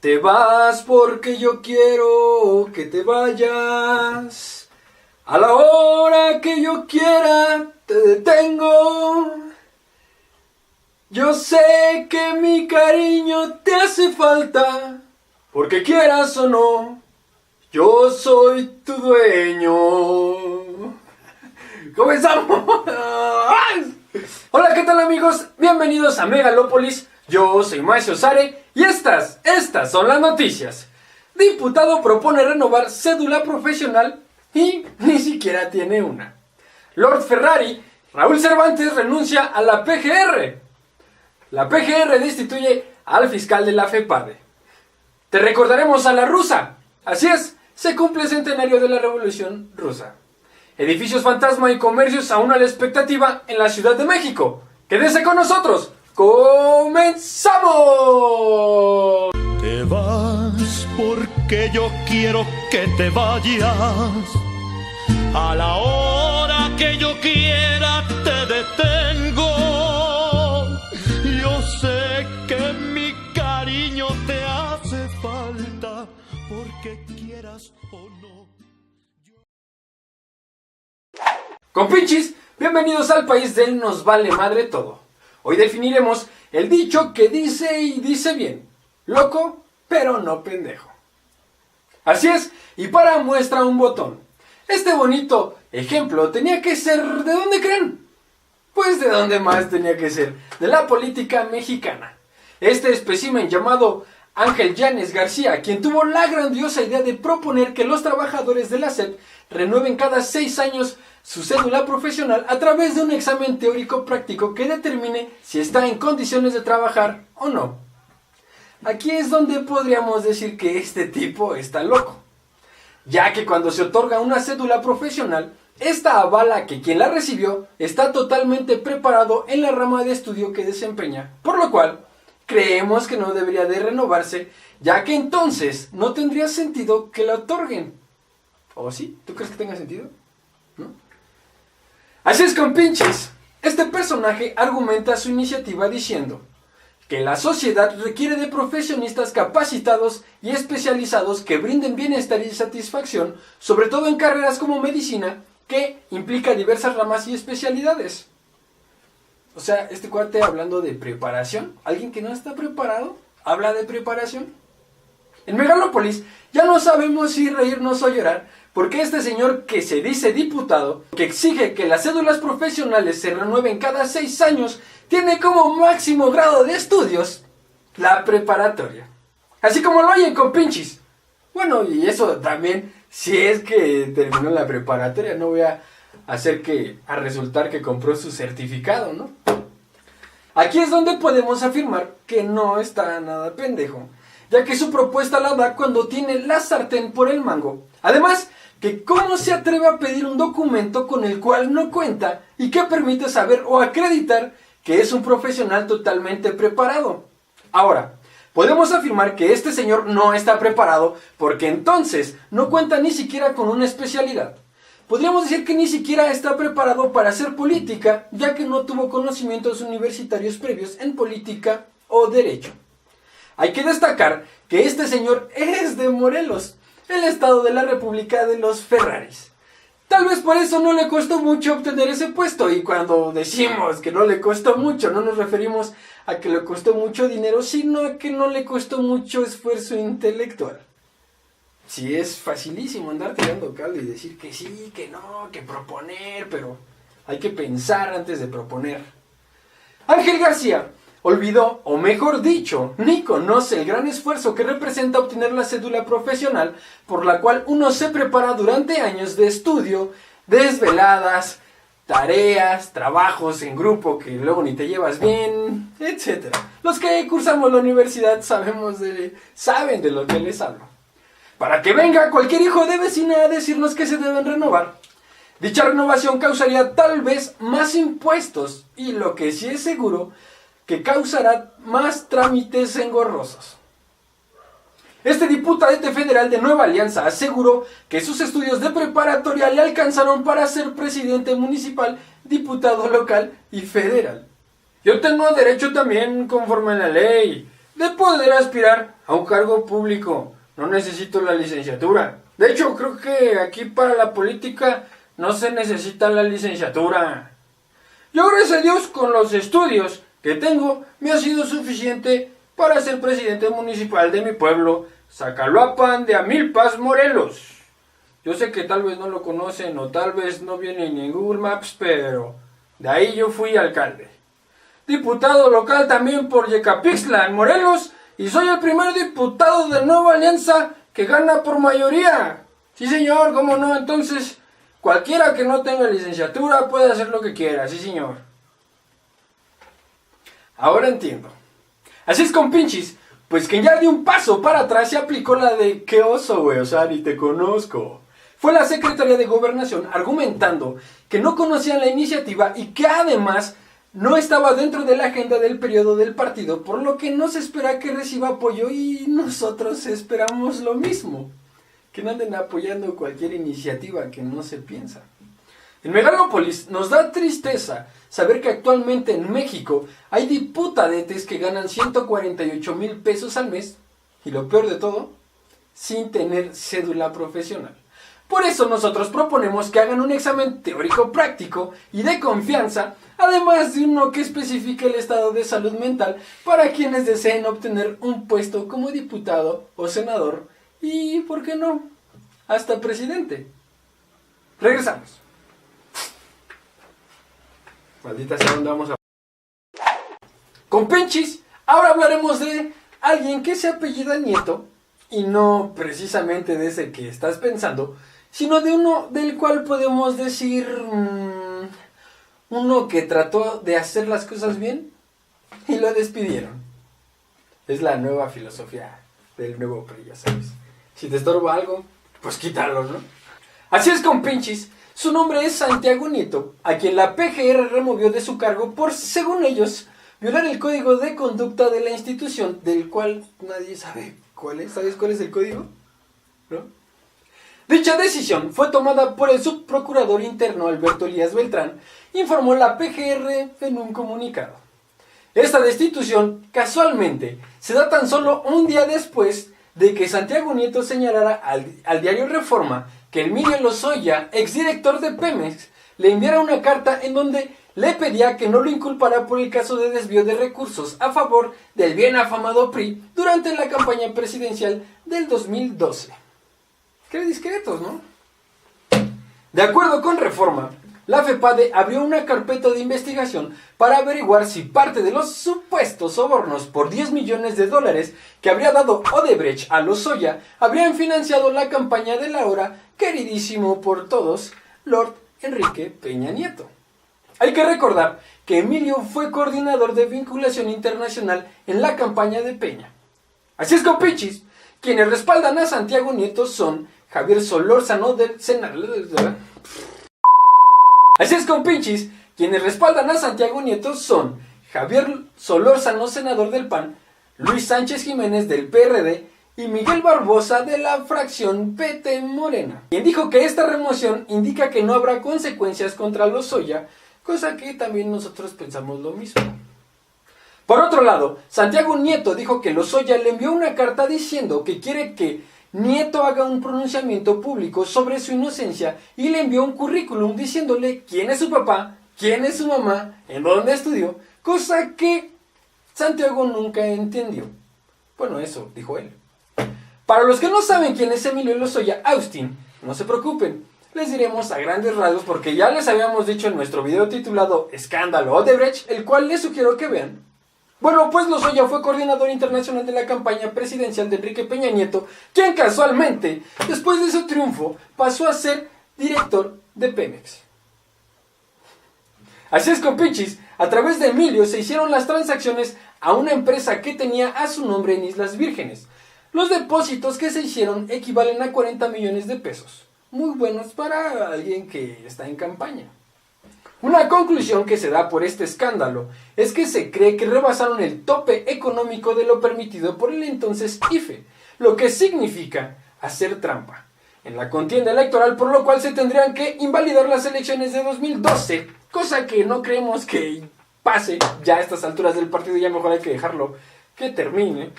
Te vas porque yo quiero que te vayas. A la hora que yo quiera te detengo. Yo sé que mi cariño te hace falta, porque quieras o no, yo soy tu dueño. ¡Comenzamos! Hola, ¿qué tal amigos? Bienvenidos a Megalópolis. Yo soy Macio Sare y estas son las noticias. Diputado propone renovar cédula profesional y ni siquiera tiene una. Lord Ferrari, Raúl Cervantes renuncia a la PGR. La PGR destituye al fiscal de la FEPADE. Te recordaremos a la rusa. Así es, se cumple el centenario de la Revolución Rusa. Edificios fantasma y comercios aún a la expectativa en la Ciudad de México. Quédese con nosotros. ¡Comenzamos! Te vas porque yo quiero que te vayas. A la hora que yo quiera te detengo. Yo sé que mi cariño te hace falta, porque quieras o no. Compinchis, bienvenidos al país del nos vale madre todo. Hoy definiremos el dicho que dice y dice bien: loco, pero no pendejo. Así es, y para muestra un botón. Este bonito ejemplo tenía que ser, ¿de dónde creen? Pues de dónde más tenía que ser, de la política mexicana. Este espécimen llamado Ángel Llanes García, quien tuvo la grandiosa idea de proponer que los trabajadores de la SEP renueven cada 6 años su cédula profesional a través de un examen teórico práctico que determine si está en condiciones de trabajar o no. Aquí es donde podríamos decir que este tipo está loco, ya que cuando se otorga una cédula profesional, esta avala que quien la recibió está totalmente preparado en la rama de estudio que desempeña, por lo cual creemos que no debería de renovarse, ya que entonces no tendría sentido que la otorguen. ¿O sí? ¿Tú crees que tenga sentido? ¿No? Así es, compinches. Este personaje argumenta su iniciativa diciendo que la sociedad requiere de profesionistas capacitados y especializados que brinden bienestar y satisfacción, sobre todo en carreras como medicina, que implica diversas ramas y especialidades. O sea, este cuate hablando de preparación, alguien que no está preparado, habla de preparación. En Megalópolis ya no sabemos si reírnos o llorar, porque este señor que se dice diputado, que exige que las cédulas profesionales se renueven cada 6 años, tiene como máximo grado de estudios la preparatoria. Así como lo oyen, compinchis. Bueno, y eso también, si es que terminó la preparatoria, no voy a hacer que a resultar que compró su certificado, ¿no? Aquí es donde podemos afirmar que no está nada pendejo, ya que su propuesta la da cuando tiene la sartén por el mango. Además, que cómo se atreve a pedir un documento con el cual no cuenta y que permite saber o acreditar que es un profesional totalmente preparado. Ahora, podemos afirmar que este señor no está preparado porque entonces no cuenta ni siquiera con una especialidad. Podríamos decir que ni siquiera está preparado para hacer política, ya que no tuvo conocimientos universitarios previos en política o derecho. Hay que destacar que este señor es de Morelos, el estado de la República de los Ferraris. Tal vez por eso no le costó mucho obtener ese puesto, y cuando decimos que no le costó mucho, no nos referimos a que le costó mucho dinero, sino a que no le costó mucho esfuerzo intelectual. Sí, es facilísimo andar tirando cable y decir que sí, que no, que proponer, pero hay que pensar antes de proponer. Ángel García olvidó, o mejor dicho, ni conoce el gran esfuerzo que representa obtener la cédula profesional, por la cual uno se prepara durante años de estudio, desveladas, tareas, trabajos en grupo que luego ni te llevas bien, etc. Los que cursamos la universidad saben de lo que les hablo. Para que venga cualquier hijo de vecina a decirnos que se deben renovar. Dicha renovación causaría tal vez más impuestos, y lo que sí es seguro, que causará más trámites engorrosos. Este diputadete federal de Nueva Alianza aseguró que sus estudios de preparatoria le alcanzaron para ser presidente municipal, diputado local y federal. Yo tengo derecho también conforme a la ley de poder aspirar a un cargo público. No necesito la licenciatura. De hecho, creo que aquí para la política no se necesita la licenciatura. Yo, gracias a Dios, con los estudios que tengo, me ha sido suficiente para ser presidente municipal de mi pueblo, Zacaloapan de Amilpas, Morelos. Yo sé que tal vez no lo conocen o tal vez no viene ni en Google Maps, pero de ahí yo fui alcalde. Diputado local también por Yecapixtla, en Morelos, y soy el primer diputado de Nueva Alianza que gana por mayoría. Sí, señor, ¿cómo no? Entonces, cualquiera que no tenga licenciatura puede hacer lo que quiera, sí, señor. Ahora entiendo. Así es, compinchis, pues quien ya dio un paso para atrás se aplicó la de qué oso, güey, o sea, ni te conozco. Fue la Secretaría de Gobernación argumentando que no conocían la iniciativa y que además no estaba dentro de la agenda del periodo del partido, por lo que no se espera que reciba apoyo y nosotros esperamos lo mismo. Que no anden apoyando cualquier iniciativa que no se piensa. En Megalópolis nos da tristeza saber que actualmente en México hay diputadetes que ganan 148,000 pesos al mes, y lo peor de todo, sin tener cédula profesional. Por eso nosotros proponemos que hagan un examen teórico práctico y de confianza, además de uno que especifique el estado de salud mental para quienes deseen obtener un puesto como diputado o senador y, ¿por qué no?, hasta presidente. Regresamos. Maldita sea, ¿dónde vamos a...? Con Penchis, ahora hablaremos de alguien que se apellida Nieto, y no precisamente de ese que estás pensando, sino de uno del cual podemos decir... uno que trató de hacer las cosas bien y lo despidieron. Es la nueva filosofía del nuevo PRI, ya sabes. Si te estorba algo, pues quítalo, ¿no? Así es, compinchis. Su nombre es Santiago Nieto, a quien la PGR removió de su cargo por, según ellos, violar el código de conducta de la institución, del cual nadie sabe cuál es. ¿Sabes cuál es el código? ¿No? Dicha decisión fue tomada por el subprocurador interno Alberto Elías Beltrán, informó la PGR en un comunicado. Esta destitución, casualmente, se da tan solo un día después de que Santiago Nieto señalara al diario Reforma que Emilio Lozoya, exdirector de Pemex, le enviara una carta en donde le pedía que no lo inculpara por el caso de desvío de recursos a favor del bien afamado PRI durante la campaña presidencial del 2012. Qué discretos, ¿no? De acuerdo con Reforma, la FEPADE abrió una carpeta de investigación para averiguar si parte de los supuestos sobornos por $10 millones que habría dado Odebrecht a Lozoya habrían financiado la campaña del ahora queridísimo por todos, Lord Enrique Peña Nieto. Hay que recordar que Emilio fue coordinador de vinculación internacional en la campaña de Peña. Así es, compinchis, quienes respaldan a Santiago Nieto son Javier Solórzano del Senado. Así es, compinchis, quienes respaldan a Santiago Nieto son Javier Solórzano, senador del PAN, Luis Sánchez Jiménez del PRD y Miguel Barbosa de la fracción PT Morena, quien dijo que esta remoción indica que no habrá consecuencias contra Lozoya, cosa que también nosotros pensamos lo mismo. Por otro lado, Santiago Nieto dijo que Lozoya le envió una carta diciendo que quiere que Nieto haga un pronunciamiento público sobre su inocencia y le envió un currículum diciéndole quién es su papá, quién es su mamá, en dónde estudió, cosa que Santiago nunca entendió. Bueno, eso dijo él. Para los que no saben quién es Emilio Lozoya Austin, no se preocupen, les diremos a grandes rasgos porque ya les habíamos dicho en nuestro video titulado Escándalo Odebrecht, el cual les sugiero que vean. Bueno, pues Lozoya fue coordinador internacional de la campaña presidencial de Enrique Peña Nieto, quien casualmente, después de su triunfo, pasó a ser director de Pemex. Así es, compinchis, a través de Emilio se hicieron las transacciones a una empresa que tenía a su nombre en Islas Vírgenes. Los depósitos que se hicieron equivalen a 40 millones de pesos. Muy buenos para alguien que está en campaña. Una conclusión que se da por este escándalo es que se cree que rebasaron el tope económico de lo permitido por el entonces IFE, lo que significa hacer trampa en la contienda electoral, por lo cual se tendrían que invalidar las elecciones de 2012, cosa que no creemos que pase ya a estas alturas del partido, ya mejor hay que dejarlo que termine.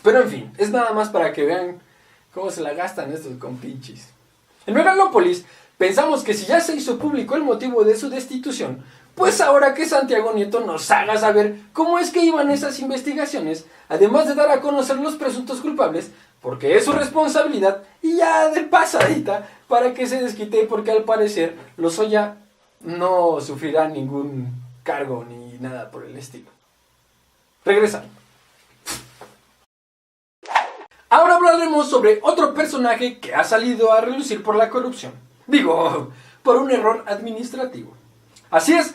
Pero en fin, es nada más para que vean cómo se la gastan estos compinches. En Megalópolis pensamos que si ya se hizo público el motivo de su destitución, pues ahora que Santiago Nieto nos haga saber cómo es que iban esas investigaciones, además de dar a conocer los presuntos culpables, porque es su responsabilidad, y ya de pasadita, para que se desquite, porque al parecer Lozoya no sufrirá ningún cargo ni nada por el estilo. Regresando. Ahora hablaremos sobre otro personaje que ha salido a relucir por la corrupción. Digo, por un error administrativo. Así es,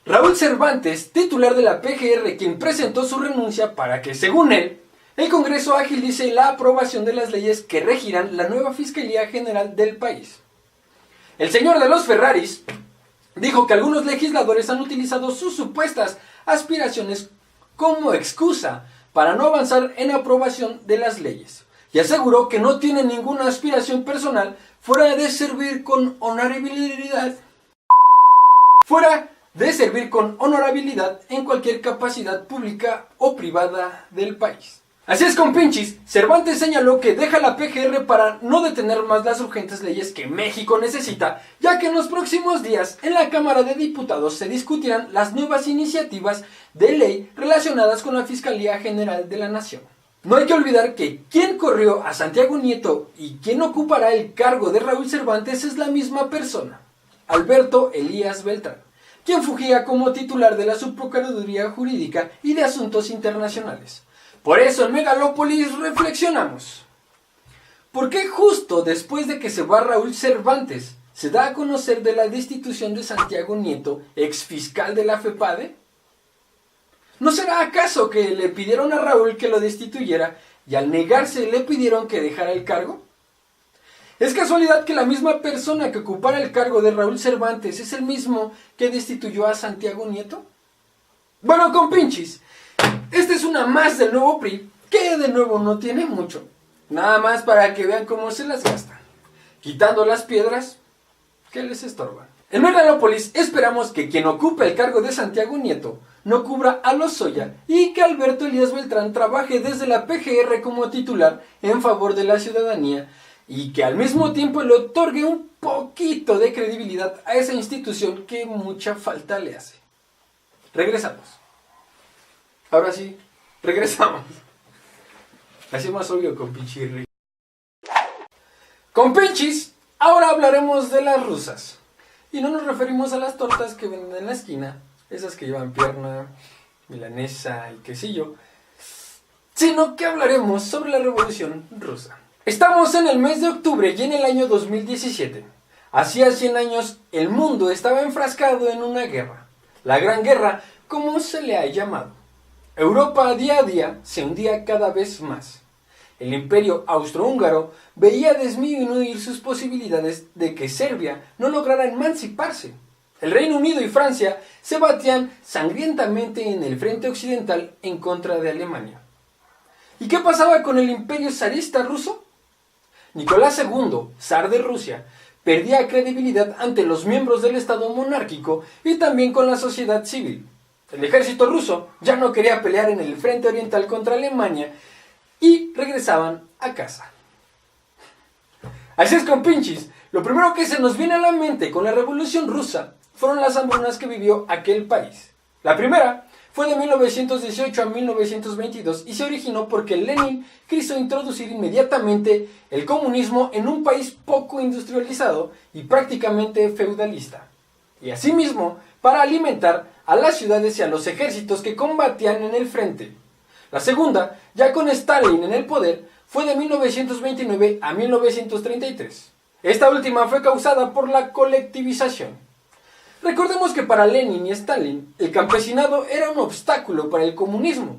Raúl Cervantes, titular de la PGR, quien presentó su renuncia para que, según él, el Congreso agilice la aprobación de las leyes que regirán la nueva Fiscalía General del país. El señor de los Ferraris dijo que algunos legisladores han utilizado sus supuestas aspiraciones como excusa para no avanzar en aprobación de las leyes, y aseguró que no tiene ninguna aspiración personal fuera de servir con honorabilidad en cualquier capacidad pública o privada del país. Así es, compinchis, Cervantes señaló que deja la PGR para no detener más las urgentes leyes que México necesita, ya que en los próximos días en la Cámara de Diputados se discutirán las nuevas iniciativas de ley relacionadas con la Fiscalía General de la Nación. No hay que olvidar que quien corrió a Santiago Nieto y quien ocupará el cargo de Raúl Cervantes es la misma persona, Alberto Elías Beltrán, quien fungía como titular de la Subprocuraduría Jurídica y de Asuntos Internacionales. Por eso en Megalópolis reflexionamos. ¿Por qué justo después de que se va Raúl Cervantes se da a conocer de la destitución de Santiago Nieto, exfiscal de la FEPADE? ¿No será acaso que le pidieron a Raúl que lo destituyera y al negarse le pidieron que dejara el cargo? ¿Es casualidad que la misma persona que ocupara el cargo de Raúl Cervantes es el mismo que destituyó a Santiago Nieto? Bueno, compinchis, esta es una más del nuevo PRI, que de nuevo no tiene mucho. Nada más para que vean cómo se las gastan, quitando las piedras que les estorban. En Megalópolis esperamos que quien ocupe el cargo de Santiago Nieto no cubra a Lozoya y que Alberto Elías Beltrán trabaje desde la PGR como titular en favor de la ciudadanía y que al mismo tiempo le otorgue un poquito de credibilidad a esa institución que mucha falta le hace. Regresamos. Ahora sí, regresamos. Así más obvio, compinchirri. Compinchis, ahora hablaremos de las rusas. Y no nos referimos a las tortas que venden en la esquina, esas que llevan pierna, milanesa y quesillo, sino que hablaremos sobre la Revolución Rusa. Estamos en el mes de octubre y en el año 2017. Hacía 100 años el mundo estaba enfrascado en una guerra, la Gran Guerra, como se le ha llamado. Europa día a día se hundía cada vez más. El imperio austrohúngaro veía disminuir sus posibilidades de que Serbia no lograra emanciparse. El Reino Unido y Francia se batían sangrientamente en el frente occidental en contra de Alemania. ¿Y qué pasaba con el imperio zarista ruso? Nicolás II, zar de Rusia, perdía credibilidad ante los miembros del Estado monárquico y también con la sociedad civil. El ejército ruso ya no quería pelear en el frente oriental contra Alemania y regresaban a casa. Así es, compinchis, lo primero que se nos viene a la mente con la Revolución Rusa fueron las hambrunas que vivió aquel país. La primera fue de 1918 a 1922 y se originó porque Lenin quiso introducir inmediatamente el comunismo en un país poco industrializado y prácticamente feudalista. Y asimismo, para alimentar a las ciudades y a los ejércitos que combatían en el frente. La segunda, ya con Stalin en el poder, fue de 1929 a 1933. Esta última fue causada por la colectivización. Recordemos que para Lenin y Stalin, el campesinado era un obstáculo para el comunismo,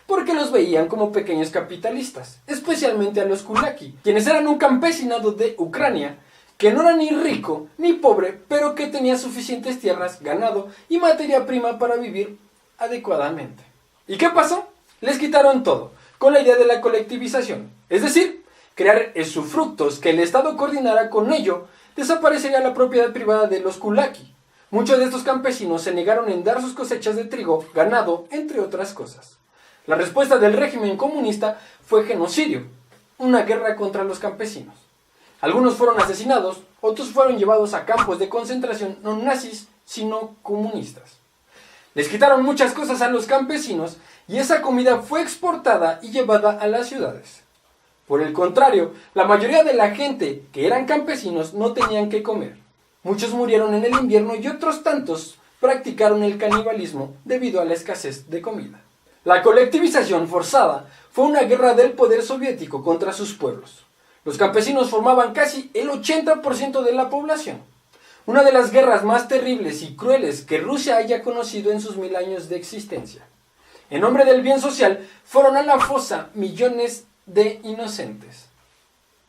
porque los veían como pequeños capitalistas, especialmente a los kulaki, quienes eran un campesinado de Ucrania, que no era ni rico ni pobre, pero que tenía suficientes tierras, ganado y materia prima para vivir adecuadamente. ¿Y qué pasó? Les quitaron todo, con la idea de la colectivización, es decir, crear usufructos que el Estado coordinara con ello, desaparecería la propiedad privada de los kulaki. Muchos de estos campesinos se negaron en dar sus cosechas de trigo, ganado, entre otras cosas. La respuesta del régimen comunista fue genocidio, una guerra contra los campesinos. Algunos fueron asesinados, otros fueron llevados a campos de concentración no nazis, sino comunistas. Les quitaron muchas cosas a los campesinos y esa comida fue exportada y llevada a las ciudades. Por el contrario, la mayoría de la gente que eran campesinos no tenían que comer. Muchos murieron en el invierno y otros tantos practicaron el canibalismo debido a la escasez de comida. La colectivización forzada fue una guerra del poder soviético contra sus pueblos. Los campesinos formaban casi el 80% de la población. Una de las guerras más terribles y crueles que Rusia haya conocido en sus 1000 años de existencia. En nombre del bien social, fueron a la fosa millones de inocentes.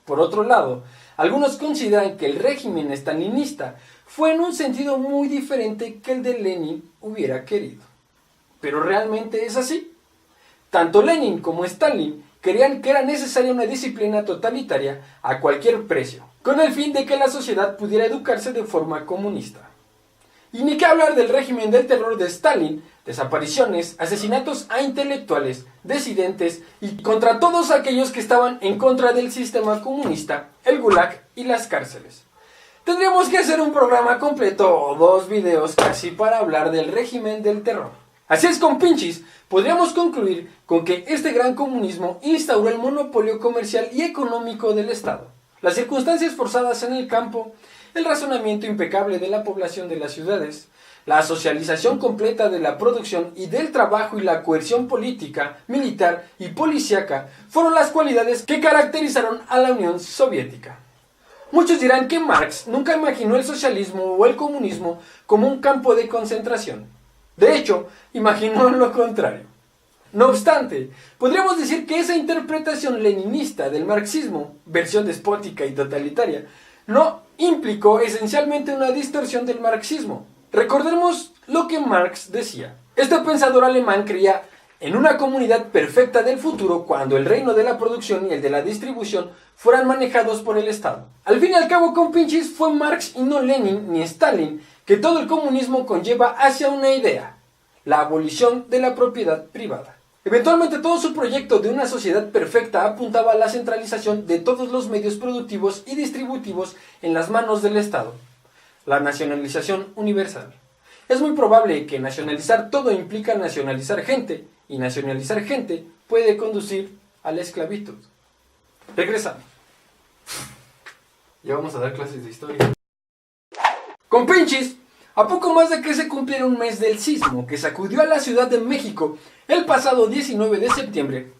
Por otro lado, algunos consideran que el régimen estalinista fue en un sentido muy diferente que el de Lenin hubiera querido. ¿Pero realmente es así? Tanto Lenin como Stalin creían que era necesaria una disciplina totalitaria a cualquier precio, con el fin de que la sociedad pudiera educarse de forma comunista. Y ni qué hablar del régimen del terror de Stalin, desapariciones, asesinatos a intelectuales, disidentes y contra todos aquellos que estaban en contra del sistema comunista, el Gulag y las cárceles. Tendríamos que hacer un programa completo o 2 videos casi para hablar del régimen del terror. Así es, compinchis, podríamos concluir con que este gran comunismo instauró el monopolio comercial y económico del Estado, las circunstancias forzadas en el campo, el razonamiento impecable de la población de las ciudades, la socialización completa de la producción y del trabajo y la coerción política, militar y policíaca fueron las cualidades que caracterizaron a la Unión Soviética. Muchos dirán que Marx nunca imaginó el socialismo o el comunismo como un campo de concentración. De hecho, imaginó lo contrario. No obstante, podríamos decir que esa interpretación leninista del marxismo, versión despótica y totalitaria, no implicó esencialmente una distorsión del marxismo. Recordemos lo que Marx decía. Este pensador alemán creía en una comunidad perfecta del futuro cuando el reino de la producción y el de la distribución fueran manejados por el Estado. Al fin y al cabo, compinchis, fue Marx y no Lenin ni Stalin que todo el comunismo conlleva hacia una idea, la abolición de la propiedad privada. Eventualmente todo su proyecto de una sociedad perfecta apuntaba a la centralización de todos los medios productivos y distributivos en las manos del Estado, la nacionalización universal. Es muy probable que nacionalizar todo implica nacionalizar gente, y nacionalizar gente puede conducir a la esclavitud. Regresamos. Ya vamos a dar clases de historia. Compinchis, a poco más de que se cumpliera un mes del sismo que sacudió a la Ciudad de México el pasado 19 de septiembre,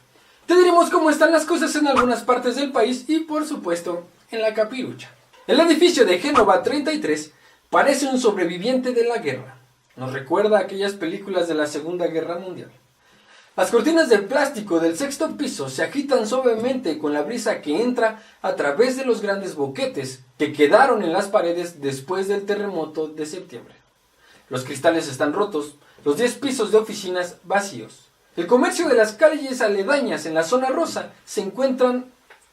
te diremos cómo están las cosas en algunas partes del país y, por supuesto, en la Capirucha. El edificio de Génova 33 parece un sobreviviente de la guerra. Nos recuerda a aquellas películas de la Segunda Guerra Mundial. Las cortinas de plástico del 6º piso se agitan suavemente con la brisa que entra a través de los grandes boquetes que quedaron en las paredes después del terremoto de septiembre. Los cristales están rotos, los 10 pisos de oficinas vacíos. El comercio de las calles aledañas en la zona rosa se encuentran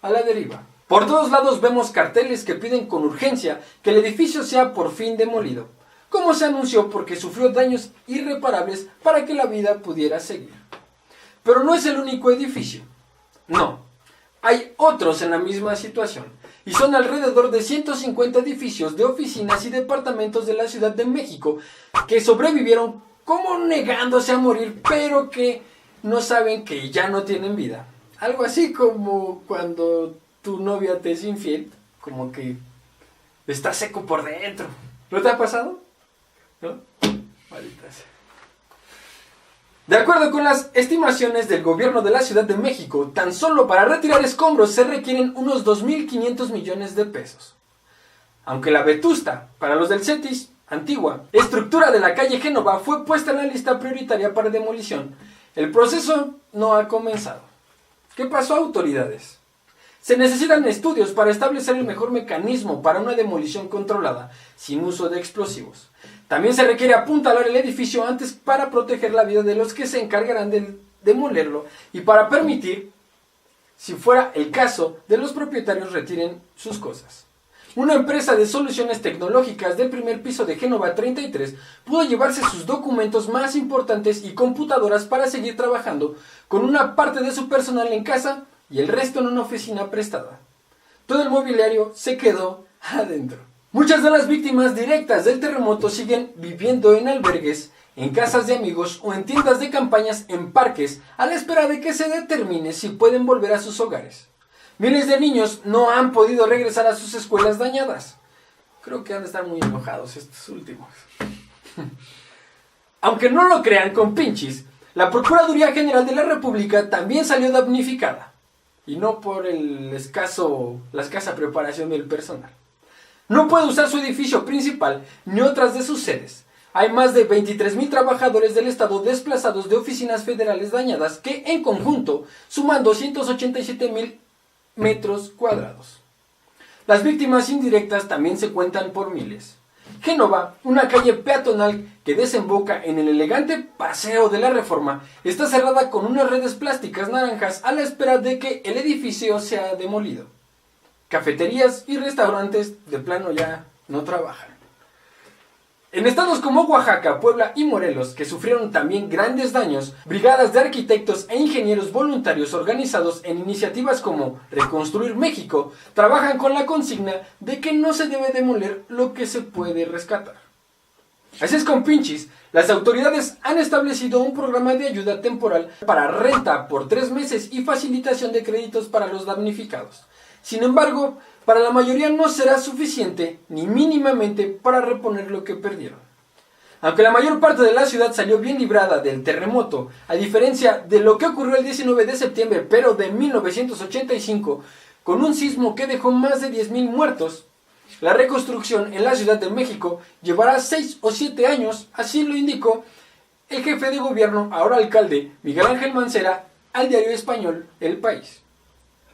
a la deriva. Por todos lados vemos carteles que piden con urgencia que el edificio sea por fin demolido, como se anunció porque sufrió daños irreparables para que la vida pudiera seguir. Pero no es el único edificio. No, hay otros en la misma situación, y son alrededor de 150 edificios de oficinas y departamentos de la Ciudad de México que sobrevivieron como negándose a morir, pero que no saben que ya no tienen vida. Algo así como cuando tu novia te es infiel, como que está seco por dentro. ¿No te ha pasado? ¿No? Maldita sea. De acuerdo con las estimaciones del gobierno de la Ciudad de México, tan solo para retirar escombros se requieren unos 2.500 millones de pesos. Aunque la vetusta, para los del CETIS, antigua estructura de la calle Génova fue puesta en la lista prioritaria para demolición, el proceso no ha comenzado. ¿Qué pasó, autoridades? Se necesitan estudios para establecer el mejor mecanismo para una demolición controlada, sin uso de explosivos. También se requiere apuntalar el edificio antes para proteger la vida de los que se encargarán de demolerlo y para permitir, si fuera el caso, de los propietarios retiren sus cosas. una empresa de soluciones tecnológicas del primer piso de Génova 33 pudo llevarse sus documentos más importantes y computadoras para seguir trabajando con una parte de su personal en casa y el resto en una oficina prestada. Todo el mobiliario se quedó adentro. Muchas de las víctimas directas del terremoto siguen viviendo en albergues, en casas de amigos o en tiendas de campañas en parques a la espera de que se determine si pueden volver a sus hogares. Miles de niños no han podido regresar a sus escuelas dañadas. Creo que han de estar muy enojados estos últimos. Aunque no lo crean compinchis, la Procuraduría General de la República también salió damnificada. Y no por la escasa preparación del personal. No puede usar su edificio principal ni otras de sus sedes. Hay más de 23,000 trabajadores del Estado desplazados de oficinas federales dañadas que, en conjunto, suman 287,000 metros cuadrados. Las víctimas indirectas también se cuentan por miles. Génova, una calle peatonal que desemboca en el elegante Paseo de la Reforma, está cerrada con unas redes plásticas naranjas a la espera de que el edificio sea demolido. Cafeterías y restaurantes de plano ya no trabajan. En estados como Oaxaca, Puebla y Morelos, que sufrieron también grandes daños, brigadas de arquitectos e ingenieros voluntarios organizados en iniciativas como Reconstruir México, trabajan con la consigna de que no se debe demoler lo que se puede rescatar. Así es, compinchis, las autoridades han establecido un programa de ayuda temporal para renta por 3 meses y facilitación de créditos para los damnificados. Sin embargo, para la mayoría no será suficiente ni mínimamente para reponer lo que perdieron. Aunque la mayor parte de la ciudad salió bien librada del terremoto, a diferencia de lo que ocurrió el 19 de septiembre, pero de 1985, con un sismo que dejó más de 10,000 muertos, la reconstrucción en la Ciudad de México llevará 6 o 7 años, así lo indicó el jefe de gobierno, ahora alcalde, Miguel Ángel Mancera, al diario español El País.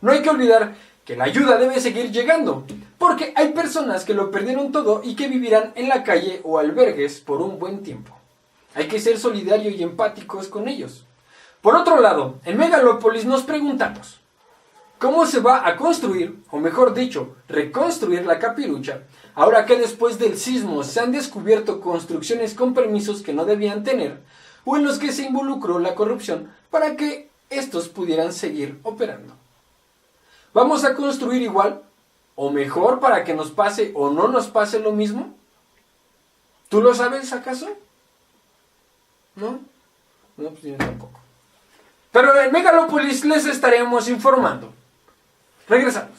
No hay que olvidar que la ayuda debe seguir llegando, porque hay personas que lo perdieron todo y que vivirán en la calle o albergues por un buen tiempo. Hay que ser solidarios y empáticos con ellos. Por otro lado, en Megalópolis nos preguntamos, ¿cómo se va a construir, o mejor dicho, reconstruir la Capirucha, ahora que después del sismo se han descubierto construcciones con permisos que no debían tener, o en los que se involucró la corrupción para que estos pudieran seguir operando? ¿Vamos a construir igual o mejor para que nos pase o no nos pase lo mismo? ¿Tú lo sabes acaso? ¿No? No, pues yo tampoco. Pero en Megalópolis les estaremos informando. Regresamos.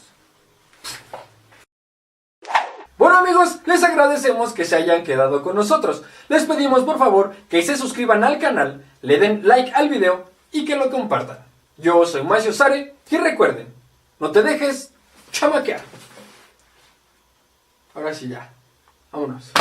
Bueno, amigos, les agradecemos que se hayan quedado con nosotros. Les pedimos por favor que se suscriban al canal, le den like al video y que lo compartan. Yo soy Macio Sare y recuerden, no te dejes chamaquear. Ahora sí ya. Vámonos.